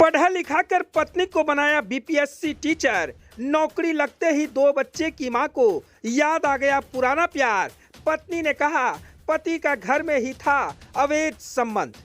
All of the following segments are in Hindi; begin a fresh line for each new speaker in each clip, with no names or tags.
पढ़ा लिखा कर पत्नी को बनाया बीपीएससी टीचर। नौकरी लगते ही दो बच्चे की मां को याद आ गया पुराना प्यार। पत्नी ने कहा पति का घर में ही था अवैध संबंध।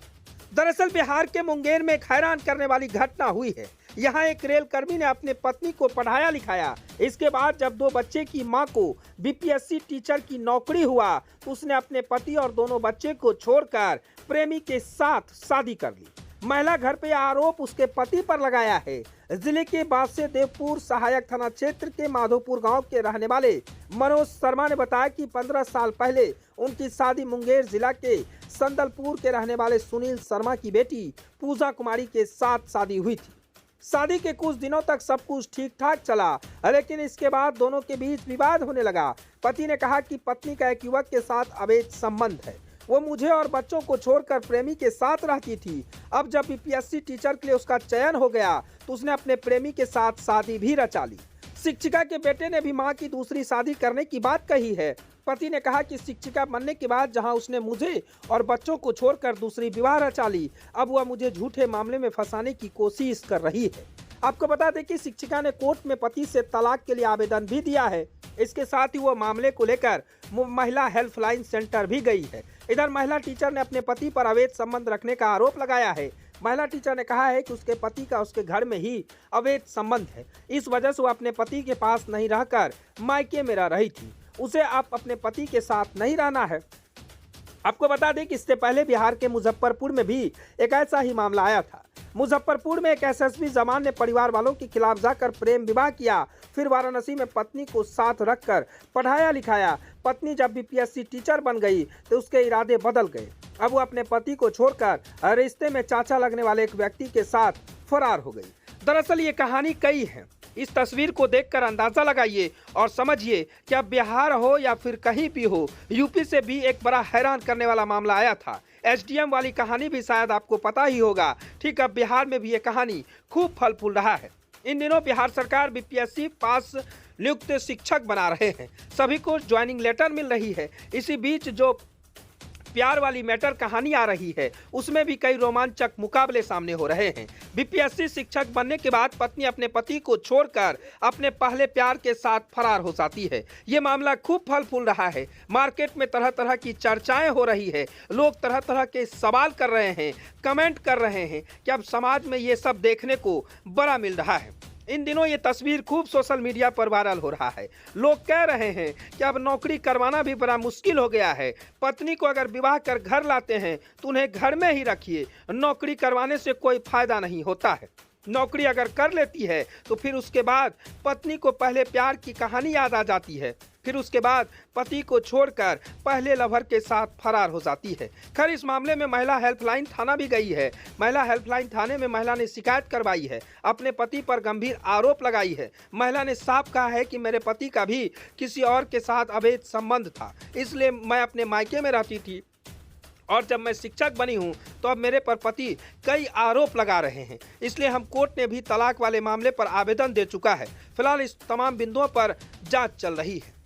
दरअसल बिहार के मुंगेर में एक हैरान करने वाली घटना हुई है। यहाँ एक रेल कर्मी ने अपने पत्नी को पढ़ाया लिखाया। इसके बाद जब दो बच्चे की मां को बीपीएससी टीचर की नौकरी हुआ तो उसने अपने पति और दोनों बच्चे को छोड़कर प्रेमी के साथ शादी कर ली। महिला घर पे आरोप उसके पति पर लगाया है। जिले के बादसे देवपुर सहायक थाना क्षेत्र के माधोपुर गांव के रहने वाले मनोज शर्मा ने बताया कि 15 साल पहले उनकी शादी मुंगेर जिला के संदलपुर के रहने वाले सुनील शर्मा की बेटी पूजा कुमारी के साथ शादी हुई थी। शादी के कुछ दिनों तक सब कुछ ठीक ठाक चला, लेकिन इसके बाद दोनों के बीच विवाद होने लगा। पति ने कहा कि पत्नी का एक युवक के साथ अवैध संबंध है। वो मुझे और बच्चों को छोड़कर प्रेमी के साथ रहती थी। अब जब बीपीएससी टीचर के लिए उसका चयन हो गया तो उसने अपने प्रेमी के साथ शादी भी रचा ली। शिक्षिका के बेटे ने भी मां की दूसरी शादी करने की बात कही है। पति ने कहा कि शिक्षिका बनने के बाद जहां उसने मुझे और बच्चों को छोड़कर दूसरी विवाह रचा ली, अब वह मुझे झूठे मामले में फंसाने की कोशिश कर रही है। आपको बता दें कि शिक्षिका ने कोर्ट में पति से तलाक के लिए आवेदन भी दिया है। इसके साथ ही वो मामले को लेकर महिला हेल्पलाइन सेंटर भी गई है। इधर महिला टीचर ने अपने पति पर अवैध संबंध रखने का आरोप लगाया है। महिला टीचर ने कहा है कि उसके पति का उसके घर में ही अवैध संबंध है। इस वजह से वो अपने पति के पास नहीं रहकर मायके में रह रही थी। उसे आप अपने पति के साथ नहीं रहना है। आपको बता दें कि इससे पहले बिहार के मुजफ्फरपुर में भी एक ऐसा ही मामला आया था। मुजफ्फरपुर में एक एसएसपी जवान ने परिवार वालों के खिलाफ जाकर प्रेम विवाह किया। फिर वाराणसी में पत्नी को साथ रखकर पढ़ाया लिखाया। पत्नी जब बीपीएससी टीचर बन गई तो उसके इरादे बदल गए। अब वो अपने पति को छोड़कर रिश्ते में चाचा लगने वाले एक व्यक्ति के साथ फरार हो गई। दरअसल ये कहानी कई है। इस तस्वीर को देखकर अंदाजा लगाइए और समझिए कि अब बिहार हो या फिर कहीं भी हो, यूपी से भी एक बड़ा हैरान करने वाला मामला आया था। एसडीएम वाली कहानी भी शायद आपको पता ही होगा। ठीक अब बिहार में भी ये कहानी खूब फल फूल रहा है। इन दिनों बिहार सरकार बीपीएससी पास नियुक्त शिक्षक बना रहे हैं। सभी को ज्वाइनिंग लेटर मिल रही है। इसी बीच जो प्यार वाली मैटर कहानी आ रही है उसमें भी कई रोमांचक मुकाबले सामने हो रहे हैं। बीपीएससी शिक्षक बनने के बाद पत्नी अपने पति को छोड़कर अपने पहले प्यार के साथ फरार हो जाती है। ये मामला खूब फल फूल रहा है। मार्केट में तरह तरह की चर्चाएं हो रही है। लोग तरह तरह के सवाल कर रहे हैं, कमेंट कर रहे हैं कि अब समाज में ये सब देखने को बड़ा मिल रहा है। इन दिनों ये तस्वीर खूब सोशल मीडिया पर वायरल हो रहा है। लोग कह रहे हैं कि अब नौकरी करवाना भी बड़ा मुश्किल हो गया है। पत्नी को अगर विवाह कर घर लाते हैं तो उन्हें घर में ही रखिए। नौकरी करवाने से कोई फायदा नहीं होता है। नौकरी अगर कर लेती है तो फिर उसके बाद पत्नी को पहले प्यार की कहानी याद आ जाती है। फिर उसके बाद पति को छोड़कर पहले लवर के साथ फरार हो जाती है। खैर इस मामले में महिला हेल्पलाइन थाना भी गई है। महिला हेल्पलाइन थाने में महिला ने शिकायत करवाई है। अपने पति पर गंभीर आरोप लगाई है। महिला ने साफ कहा है कि मेरे पति का भी किसी और के साथ अवैध संबंध था, इसलिए मैं अपने मायके में रहती थी और जब मैं शिक्षक बनी हूं तो अब मेरे पर पति कई आरोप लगा रहे हैं। इसलिए हम कोर्ट ने भी तलाक वाले मामले पर आवेदन दे चुका है। फिलहाल इस तमाम बिंदुओं पर जांच चल रही है।